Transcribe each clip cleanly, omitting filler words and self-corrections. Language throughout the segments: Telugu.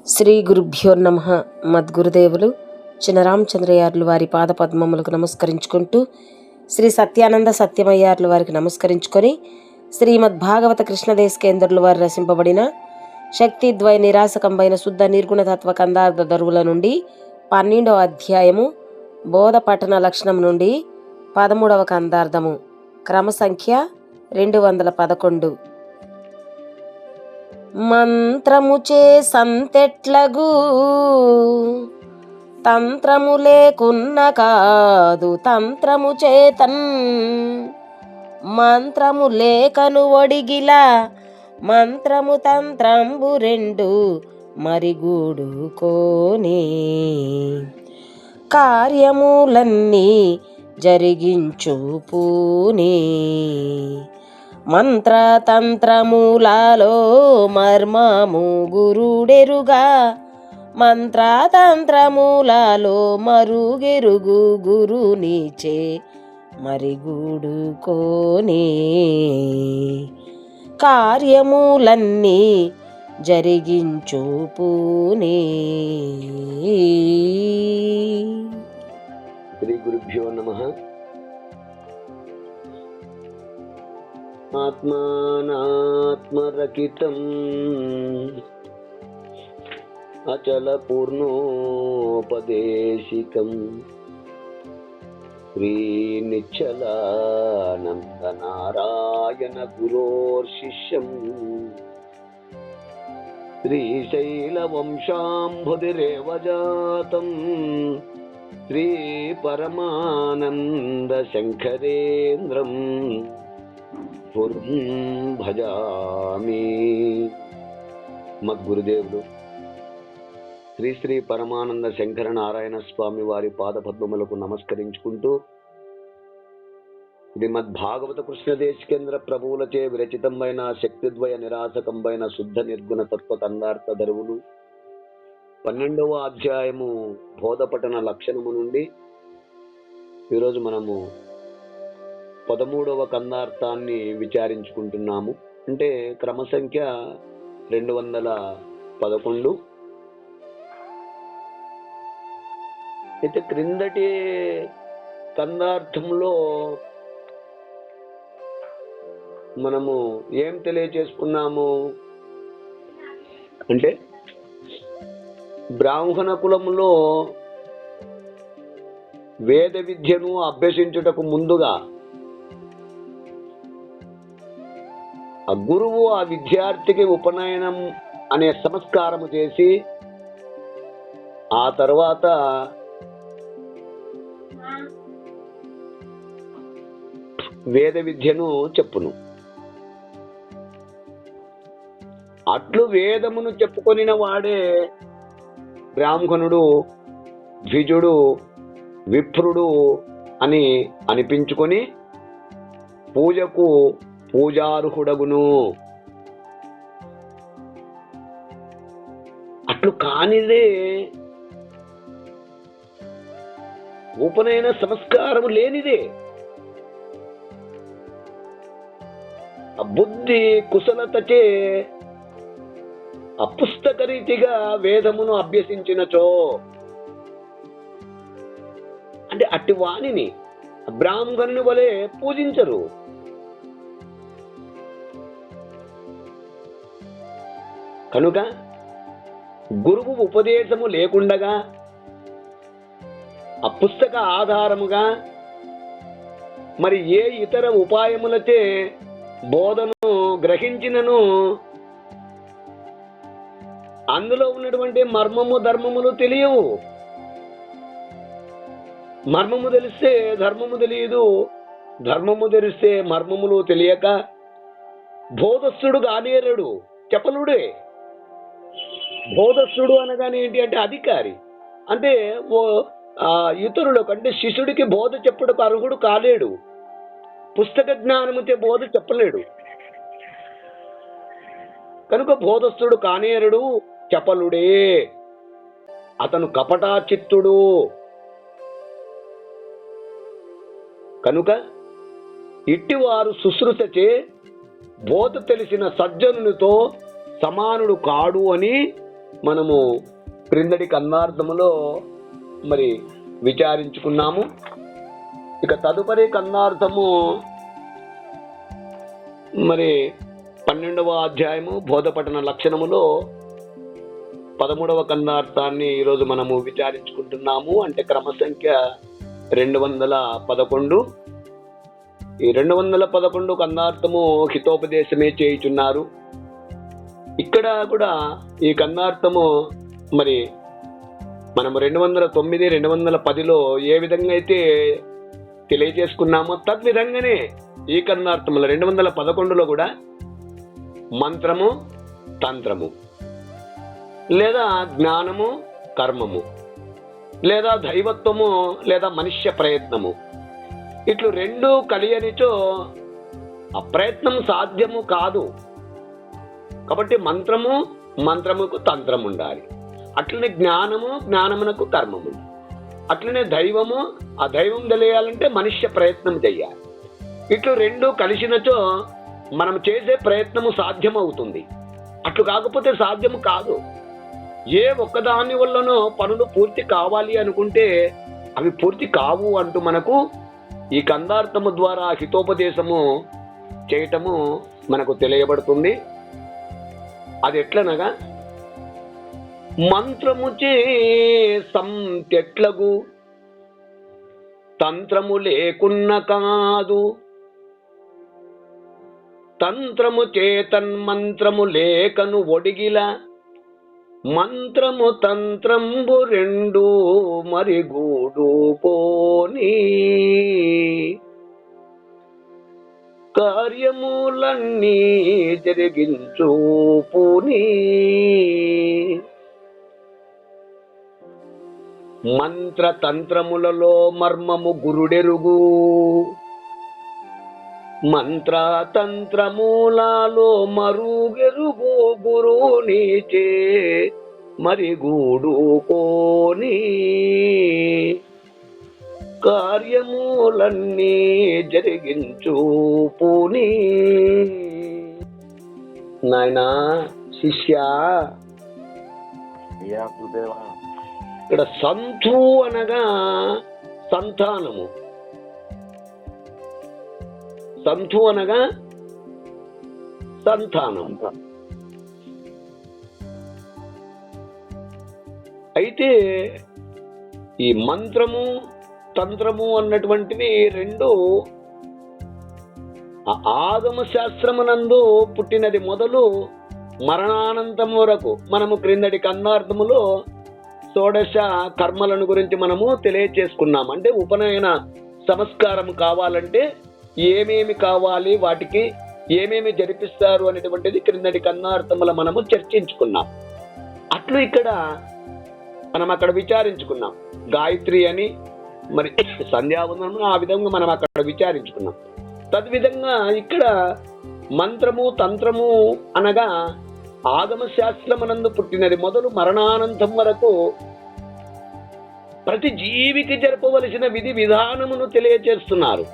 శ్రీ గురుభ్యో నమః. మద్గురుదేవులు చినరామచంద్రయార్లు వారి పాదపద్మములకు నమస్కరించుకుంటూ, శ్రీ సత్యానంద సత్యమయ్యార్లు వారికి నమస్కరించుకొని, శ్రీమద్భాగవత కృష్ణదేశకేంద్రులు వారు రచింపబడిన శక్తిద్వయ నిరాసకంబైన శుద్ధ నిర్గుణతత్వ కందార్థ దరువుల నుండి 12వ అధ్యాయము బోధ పఠన లక్షణం నుండి 13వ కందార్థము క్రమసంఖ్య 211. మంత్రముచే సంతెట్లగు తంత్రము లేకున్న కాదు తంత్రము చేతన్ మంత్రము లేకను ఒడిగిల మంత్రము తంత్రంబు రెండు మరిగూడు కోనే కార్యములన్నీ జరిగించు పూనే మంత్రతంత్రములలో మర్మము గురుడెరుగా మంత్రతంత్రములలో మరుగెరుగు గురునిచే మరిగూడు కోనే కార్యములన్నీ జరిగించు పూనే. శ్రీ గురుభ్యో నమః. ఆత్మానాత్మరకితం అచల పూర్ణోపదేశికం శ్రీ నిశ్చలానంద నారాయణ గురోర్శిష్యం శ్రీశైల వంశాంబుధిరేవ జాతం శ్రీ పరమానంద శంకరేంద్రం భజామి. మద్గురుదేవులు శ్రీ శ్రీ పరమానంద శంకర నారాయణ స్వామి వారి పాదపద్మములకు నమస్కరించుకుంటూ, శ్రీమద్భాగవత కృష్ణదేశకేంద్ర ప్రభువులచే విరచితమైన శక్తిద్వయ నిరాసకంబైన శుద్ధ నిర్గుణ తత్వ కందార్థ దరువులు 12వ అధ్యాయము బోధపఠన లక్షణము నుండి ఈరోజు మనము 13వ కందార్థాన్ని విచారించుకుంటున్నాము. అంటే క్రమసంఖ్య 211. అయితే క్రిందటి కందార్థంలో మనము ఏం తెలియచేసుకున్నాము అంటే, బ్రాహ్మణ కులములో వేద విద్యను అభ్యసించుటకు ముందుగా ఆ గురువు ఆ విద్యార్థికి ఉపనయనం అనే సంస్కారము చేసి ఆ తర్వాత వేద విద్యను చెప్పును. అట్లు వేదమును చెప్పుకొనిన వాడే బ్రాహ్మణుడు, ద్విజుడు, విప్రుడు అని అనిపించుకొని పూజకు పూజార్హుడగును. అట్లు కానిదే ఉపనయన సంస్కారము లేనిదే బుద్ధి కుశలతచే అపుస్తక రీతిగా వేదమును అభ్యసించినచో, అంటే అట్టి వాణిని బ్రాహ్మణుని వలె పూజించరు. కనుక గురువు ఉపదేశము లేకుండగా ఆ పుస్తక ఆధారముగా మరి ఏ ఇతర ఉపాయములచే బోధను గ్రహించినను అందులో ఉన్నటువంటి మర్మము ధర్మములు తెలియవు. మర్మము తెలిస్తే ధర్మము తెలియదు, ధర్మము తెలిస్తే మర్మములు తెలియక బోధస్థుడు కానేరడు, చపలుడే. బోధస్థుడు అనగానే ఏంటి అంటే అధికారి, అంటే ఇతరులకు అంటే శిష్యుడికి బోధ చెప్పుటకు అర్హుడు కాలేడు, పుస్తక జ్ఞానముతే బోధ చెప్పలేడు. కనుక బోధస్థుడు కానేరుడు, చపలుడే, అతను కపటాచిత్తుడు. కనుక ఇట్టివారు శుశ్రూషచే బోధ తెలిసిన సజ్జనునితో సమానుడు కాడు అని మనము క్రిందటి కన్నార్థములో మరి విచారించుకున్నాము. ఇక తదుపరి కన్నార్థము మరి 12వ అధ్యాయము బోధపఠన లక్షణములో 13వ కన్నార్థాన్ని ఈరోజు మనము విచారించుకుంటున్నాము. అంటే క్రమ సంఖ్య 211. ఈ 211 కన్నార్థము హితోపదేశమే చేయుచున్నారు. ఇక్కడ కూడా ఈ కన్నార్థము మరి మనము 209, 210లో ఏ విధంగా అయితే తెలియజేసుకున్నామో తద్విధంగానే ఈ కన్నార్థములో 211లో కూడా మంత్రము, తంత్రము, లేదా జ్ఞానము, కర్మము, లేదా దైవత్వము, లేదా మనుష్య ప్రయత్నము, ఇట్లు రెండు కలియనిచో ఆ ప్రయత్నం సాధ్యము కాదు. కాబట్టి మంత్రము, మంత్రముకు తంత్రము ఉండాలి. అట్లనే జ్ఞానము, జ్ఞానమునకు కర్మము. అట్లనే దైవము, ఆ దైవం తెలియాలంటే మనుష్య ప్రయత్నం చెయ్యాలి. ఇట్లు రెండు కలిసినచో మనం చేసే ప్రయత్నము సాధ్యమవుతుంది. అట్లు కాకపోతే సాధ్యము కాదు. ఏ ఒక్కదాని వల్లనో పనులు పూర్తి కావాలి అనుకుంటే అవి పూర్తి కావు అంటూ మనకు ఈ కందార్థము ద్వారా హితోపదేశము చేయటము మనకు తెలియబడుతుంది. అది ఎట్లనగా, మంత్రము చే సంత్యట్లగు తంత్రము లేకున్న కాదు, తంత్రము చేతన్మంత్రము లేకను ఒడిగిల, మంత్రము తంత్రంబు రెండు మరి గూడు పోని, కార్యములన్నీ జరిగించు పూని, మంత్రతంత్రములలో మర్మము గురుడెరుగు, మంత్రతంత్రమూలాలో మరుగెరుగు గురునిచే మరి గూడు కోని, కార్యములన్నీ జరిగించు పూని. నాయనా శిష్య, ఇక్కడ సంతు అనగా సంతానము, సంతు అనగా సంతానం. అయితే ఈ మంత్రము, తంత్రము అన్నటువంటివి రెండు ఆగమ శాస్త్రమునందు పుట్టినది మొదలు మరణానంతం వరకు. మనము క్రిందటి కన్నార్థములో షోడశ కర్మలను గురించి మనము తెలియచేసుకున్నాం. అంటే ఉపనయన సంస్కారం కావాలంటే ఏమేమి కావాలి, వాటికి ఏమేమి జరిపిస్తారు అనేటువంటిది క్రిందటి కన్నార్థముల మనము చర్చించుకున్నాం. అట్లు ఇక్కడ మనం అక్కడ విచారించుకున్నాం. గాయత్రి అని మరి సంధ్యావందనం ఆ విధంగా మనం అక్కడ విచారించుకున్నాం. తద్విధంగా ఇక్కడ మంత్రము, తంత్రము అనగా ఆగమ శాస్త్రమునందు పుట్టినది మొదలు మరణానంతం వరకు ప్రతి జీవికి జరపవలసిన విధి విధానమును తెలియచేస్తున్నారు.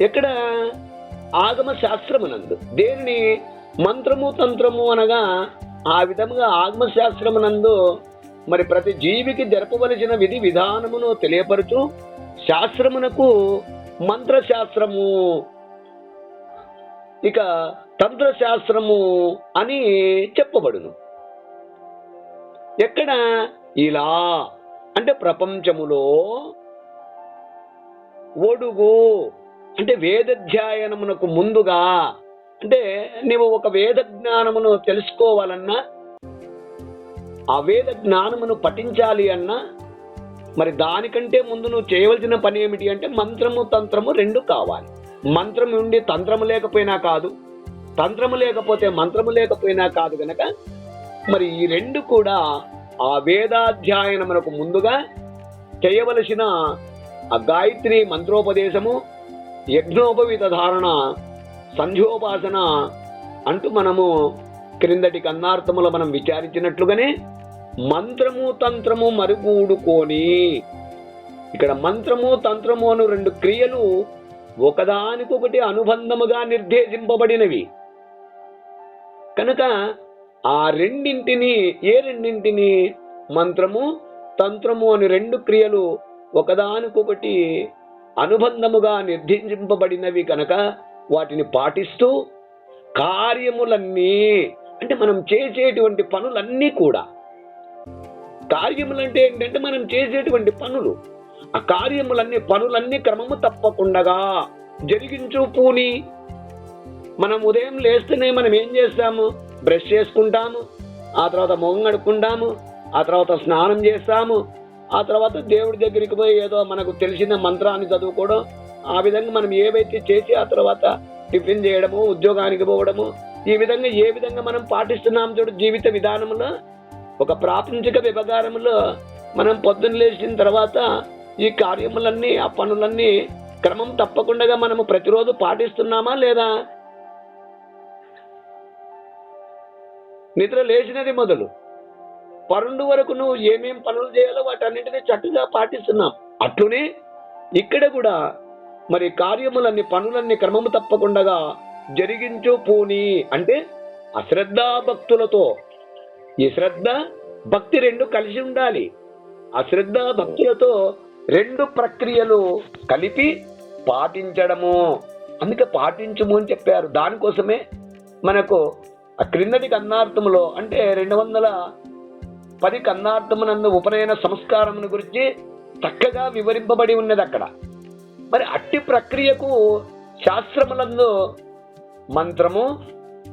ఎక్కడ? ఆగమ శాస్త్రమునందు. దేనిని? మంత్రము, తంత్రము అనగా ఆ విధముగా ఆగమ శాస్త్రమునందు మరి ప్రతి జీవికి జరపవలసిన విధి విధానమును తెలియపరచు శాస్త్రమునకు మంత్రశాస్త్రము, ఇక తంత్రశాస్త్రము అని చెప్పబడును. ఎక్కడ? ఇలా అంటే ప్రపంచములో ఒడుగు అంటే వేదధ్యాయనమునకు ముందుగా, అంటే నీవు ఒక వేద జ్ఞానమును తెలుసుకోవాలన్నా, ఆ వేద జ్ఞానమును పఠించాలి అన్నా, మరి దానికంటే ముందు నువ్వు చేయవలసిన పని ఏమిటి అంటే మంత్రము, తంత్రము రెండు కావాలి. మంత్రం ఉండి తంత్రము లేకపోయినా కాదు, తంత్రము లేకపోతే మంత్రము లేకపోయినా కాదు గనక మరి ఈ రెండు కూడా ఆ వేదాధ్యాయనమునకు ముందుగా చేయవలసిన ఆ గాయత్రి మంత్రోపదేశము, యజ్ఞోపవీత ధారణ, సంధ్యోపాసన అంటూ మనము క్రిందటి కన్నార్థములో మనం విచారించినట్లుగానే మంత్రము, తంత్రము మరుగుడుకొని, ఇక్కడ మంత్రము, తంత్రము అను రెండు క్రియలు ఒకదానికొకటి అనుబంధముగా నిర్దేశింపబడినవి కనుక ఆ రెండింటిని, ఏ రెండింటిని? మంత్రము తంత్రము అని రెండు క్రియలు ఒకదానికొకటి అనుబంధముగా నిర్దేశింపబడినవి కనుక వాటిని పాటిస్తూ కార్యములన్నీ, అంటే మనం చేసేటువంటి పనులన్నీ కూడా, కార్యములంటే ఏంటంటే మనం చేసేటువంటి పనులు, ఆ పనులన్నీ క్రమము తప్పకుండా జరిగించు పూని. మనం ఉదయం లేస్తేనే మనం ఏం చేస్తాము? బ్రష్ చేసుకుంటాము, ఆ తర్వాత మొహం కడుక్కుంటాము, ఆ తర్వాత స్నానం చేస్తాము, ఆ తర్వాత దేవుడి దగ్గరికి పోయి ఏదో మనకు తెలిసిన మంత్రాన్ని చదువుకోవడం, ఆ విధంగా మనం ఏవైతే చేసి ఆ తర్వాత టిఫిన్ చేయడము, ఉద్యోగానికి పోవడము, ఈ విధంగా ఏ విధంగా మనం పాటిస్తున్నాం చూడు జీవిత విధానంలో. ఒక ప్రాపంచిక వ్యవహారంలో మనం పొద్దున్న లేచిన తర్వాత ఈ కార్యములన్నీ, ఆ పనులన్నీ క్రమం తప్పకుండా మనము ప్రతిరోజు పాటిస్తున్నామా లేదా? నిద్ర లేచినది మొదలు పరుండు వరకు నువ్వు ఏమేం పనులు చేయాలో వాటన్నింటినీ చక్కగా పాటిస్తున్నాం. అట్లునే ఇక్కడ కూడా మరి కార్యములన్నీ, పనులన్నీ క్రమము తప్పకుండా జరిగించు పూని. అంటే అశ్రద్ధా భక్తులతో, ఈ శ్రద్ధ భక్తి రెండు కలిసి ఉండాలి. అశ్రద్ధ భక్తులతో రెండు ప్రక్రియలు కలిపి పాటించడము. అందుకే పాటించుము అని చెప్పారు. దానికోసమే మనకు ఆ క్రిందటి కన్నార్థములో, అంటే 210 కన్నార్థమునందు ఉపనయన సంస్కారమును గురించి చక్కగా వివరింపబడి ఉన్నది అక్కడ. మరి అట్టి ప్రక్రియకు శాస్త్రములందు మంత్రము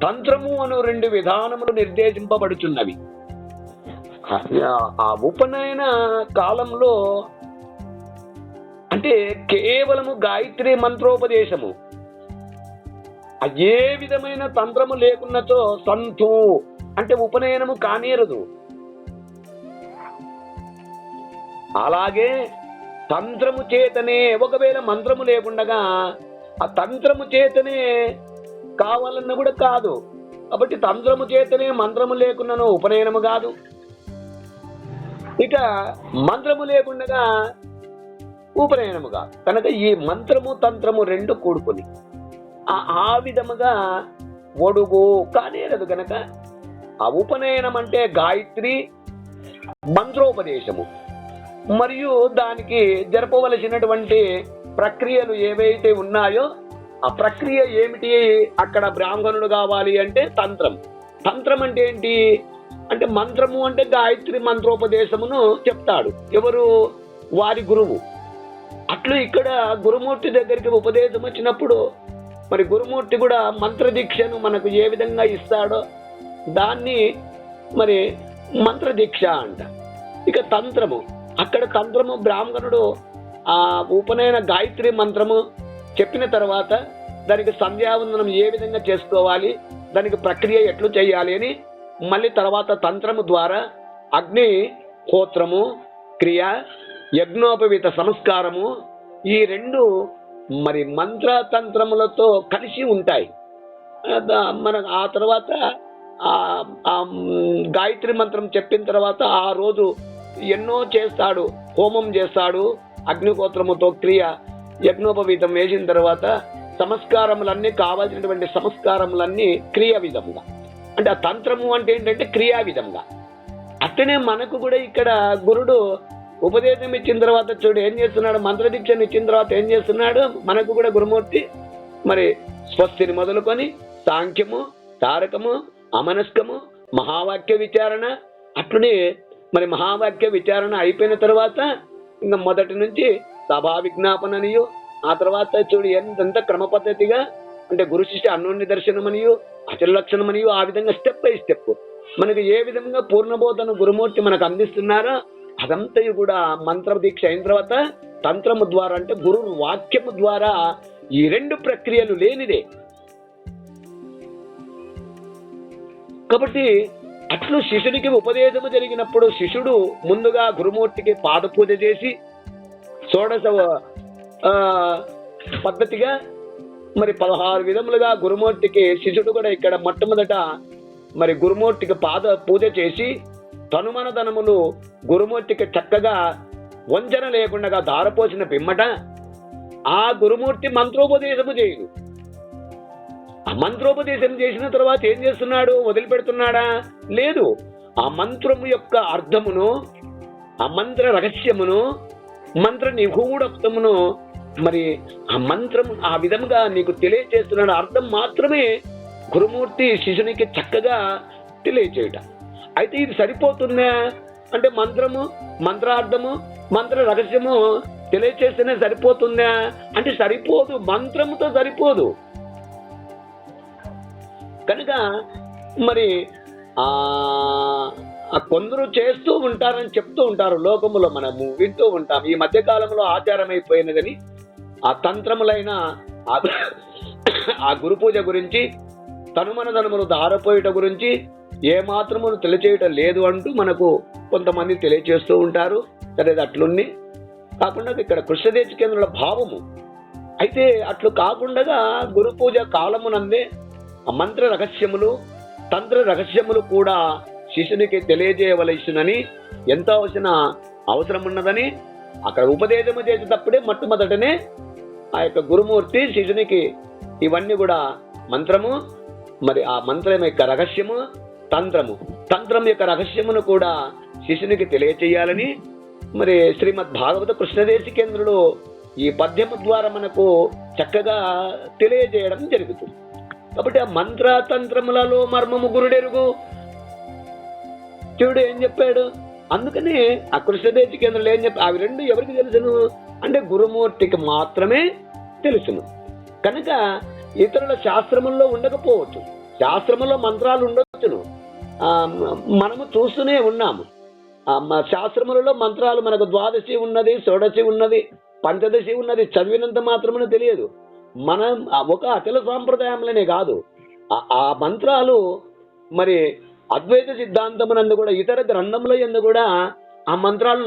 తంత్రము అను రెండు విధానములు నిర్దేశింపబడుచున్నవి. ఆ ఉపనయన కాలంలో అంటే కేవలము గాయత్రి మంత్రోపదేశము, ఏ విధమైన తంత్రము లేకున్నచో సంతు అంటే ఉపనయనము కానేరదు. అలాగే తంత్రము చేతనే, ఒకవేళ మంత్రము లేకుండగా ఆ తంత్రము చేతనే కావాలన్న కూడా కాదు. కాబట్టి తంత్రము చేతనే మంత్రము లేకున్నాను ఉపనయనము కాదు. ఇక మంత్రము లేకుండగా ఉపనయనము కాదు. కనుక ఈ మంత్రము తంత్రము రెండు కూడుకొని ఆ విధముగా ఒడుగు కానేరదు. కనుక ఆ ఉపనయనం అంటే గాయత్రి మంత్రోపదేశము, మరియు దానికి జరపవలసినటువంటి ప్రక్రియలు ఏవైతే ఉన్నాయో ఆ ప్రక్రియ ఏమిటి? అక్కడ బ్రాహ్మణుడు కావాలి అంటే తంత్రం. తంత్రం అంటే ఏంటి? అంటే మంత్రము అంటే గాయత్రి మంత్రోపదేశమును చెప్తాడు ఎవరు? వారి గురువు. అట్లు ఇక్కడ గురుమూర్తి దగ్గరికి ఉపదేశం వచ్చినప్పుడు మరి గురుమూర్తి కూడా మంత్రదీక్షను మనకు ఏ విధంగా ఇస్తాడో దాన్ని మరి మంత్రదీక్ష అంట. ఇక తంత్రము, అక్కడ తంత్రము బ్రాహ్మణుడు ఆ ఉపనయన గాయత్రి మంత్రము చెప్పిన తర్వాత దానికి సంధ్యావందనం ఏ విధంగా చేసుకోవాలి, దానికి ప్రక్రియ ఎట్లు చేయాలి అని మళ్ళీ తర్వాత తంత్రము ద్వారా అగ్ని హోత్రము క్రియ, యజ్ఞోపవీత సంస్కారము, ఈ రెండు మరి మంత్రతంత్రములతో కలిసి ఉంటాయి. మన ఆ తర్వాత ఆ గాయత్రి మంత్రం చెప్పిన తర్వాత ఆ రోజు ఎన్నో చేస్తాడు, హోమం చేస్తాడు, అగ్నిహోత్రముతో క్రియ, యజ్ఞోపవీతం వేసిన తర్వాత సంస్కారములన్నీ, కావాల్సినటువంటి సంస్కారములన్నీ క్రియ విధంగా, అంటే ఆ తంత్రము అంటే ఏంటంటే క్రియా విధంగా. అట్లనే మనకు కూడా ఇక్కడ గురుడు ఉపదేశం ఇచ్చిన తర్వాత చూడు ఏం చేస్తున్నాడు, మంత్రదీక్షను ఇచ్చిన తర్వాత ఏం చేస్తున్నాడు, మనకు కూడా గురుమూర్తి మరి స్వస్తిని మొదలుకొని సాంఖ్యము, తారకము, అమనస్కము, మహావాక్య విచారణ, అట్లనే మరి మహావాక్య విచారణ అయిపోయిన తర్వాత ఇంకా మొదటి నుంచి సభా విజ్ఞాపననియు, ఆ తర్వాత చూడు ఎంత క్రమ పద్ధతిగా అంటే గురు శిష్య అన్యోన్య దర్శనమనియు, అచల లక్షణమనియు, ఆ విధంగా స్టెప్ బై స్టెప్ మనకు ఏ విధంగా పూర్ణబోధన గురుమూర్తి మనకు అందిస్తున్నారో అదంతయు కూడా మంత్ర దీక్ష అయిన తర్వాత తంత్రము ద్వారా అంటే గురు వాక్యము ద్వారా ఈ రెండు ప్రక్రియలు లేనిదే. కాబట్టి అట్లు శిష్యుడికి ఉపదేశము జరిగినప్పుడు శిష్యుడు ముందుగా గురుమూర్తికి పాద పూజ చేసి షోడశ పద్ధతిగా మరి 16 విధములుగా గురుమూర్తికి శిష్యుడు కూడా ఇక్కడ మొట్టమొదట మరి గురుమూర్తికి పాద పూజ చేసి తనుమనధనములు గురుమూర్తికి చక్కగా వంచన లేకుండా ధారపోసిన పిమ్మట ఆ గురుమూర్తి మంత్రోపదేశము చేయడు. ఆ మంత్రోపదేశం చేసిన తర్వాత ఏం చేస్తున్నాడు? వదిలిపెడుతున్నాడా? లేదు. ఆ మంత్రము యొక్క అర్థమును, ఆ మంత్ర రహస్యమును, మంత్ర నిగూఢత్వమును మరి ఆ మంత్రము ఆ విధముగా నీకు తెలియచేస్తున్నాడు. అర్థం మాత్రమే గురుమూర్తి శిష్యునికి చక్కగా తెలియచేయుట. అయితే ఇది సరిపోతుందా అంటే మంత్రము, మంత్రార్థము, మంత్ర రహస్యము తెలియచేస్తేనే సరిపోతుందా అంటే సరిపోదు. మంత్రముతో సరిపోదు. కనుక మరి కొందరు చేస్తూ ఉంటారని చెప్తూ ఉంటారు లోకములో, మనము వింటూ ఉంటాం. ఈ మధ్య కాలంలో ఆచారం అయిపోయినదని ఆ తంత్రములైన ఆ గురు పూజ గురించి, తనుమనధనములు దారపోయేట గురించి ఏమాత్రమును తెలియచేయటం లేదు అంటూ మనకు కొంతమంది తెలియచేస్తూ ఉంటారు. సరే, అట్లున్ని కాకుండా ఇక్కడ కృష్ణదేశ కేంద్రుల భావము. అయితే అట్లు కాకుండా గురు పూజ కాలమునందే మంత్ర రహస్యములు, తంత్ర రహస్యములు కూడా శిష్యునికి తెలియజేయవలసినని, ఎంత అవసరం ఉన్నదని అక్కడ ఉపదేశము చేసేటప్పుడే మొట్టమొదటనే ఆ యొక్క గురుమూర్తి శిష్యునికి ఇవన్నీ కూడా మంత్రము, మరి ఆ మంత్రం యొక్క రహస్యము, తంత్రం యొక్క రహస్యమును కూడా శిష్యునికి తెలియచేయాలని మరి శ్రీమద్ భాగవత కృష్ణదేశ కేంద్రులు ఈ పద్యము ద్వారా మనకు చక్కగా తెలియజేయడం జరుగుతుంది. కాబట్టి ఆ మంత్ర తంత్రములలో మర్మము గురుడెరుగు. శివుడు ఏం చెప్పాడు? అందుకని ఆ కృష్ణదేశ కేంద్రంలో ఏం చెప్పాడు? అవి రెండు ఎవరికి తెలుసును అంటే గురుమూర్తికి మాత్రమే తెలుసును. కనుక ఇతరుల శాస్త్రముల్లో ఉండకపోవచ్చు, శాస్త్రములో మంత్రాలు ఉండొచ్చును. మనము చూస్తూనే ఉన్నాము. శాస్త్రములలో మంత్రాలు మనకు ద్వాదశి ఉన్నది, షోడశి ఉన్నది, పంచదశి ఉన్నది. చదివినంత మాత్రమే తెలియదు. మనం ఒక అచల సాంప్రదాయంలోనే కాదు, ఆ మంత్రాలు మరి అద్వైత సిద్ధాంతమునందు కూడా, ఇతర గ్రంథముల యందు కూడా ఆ మంత్రాలు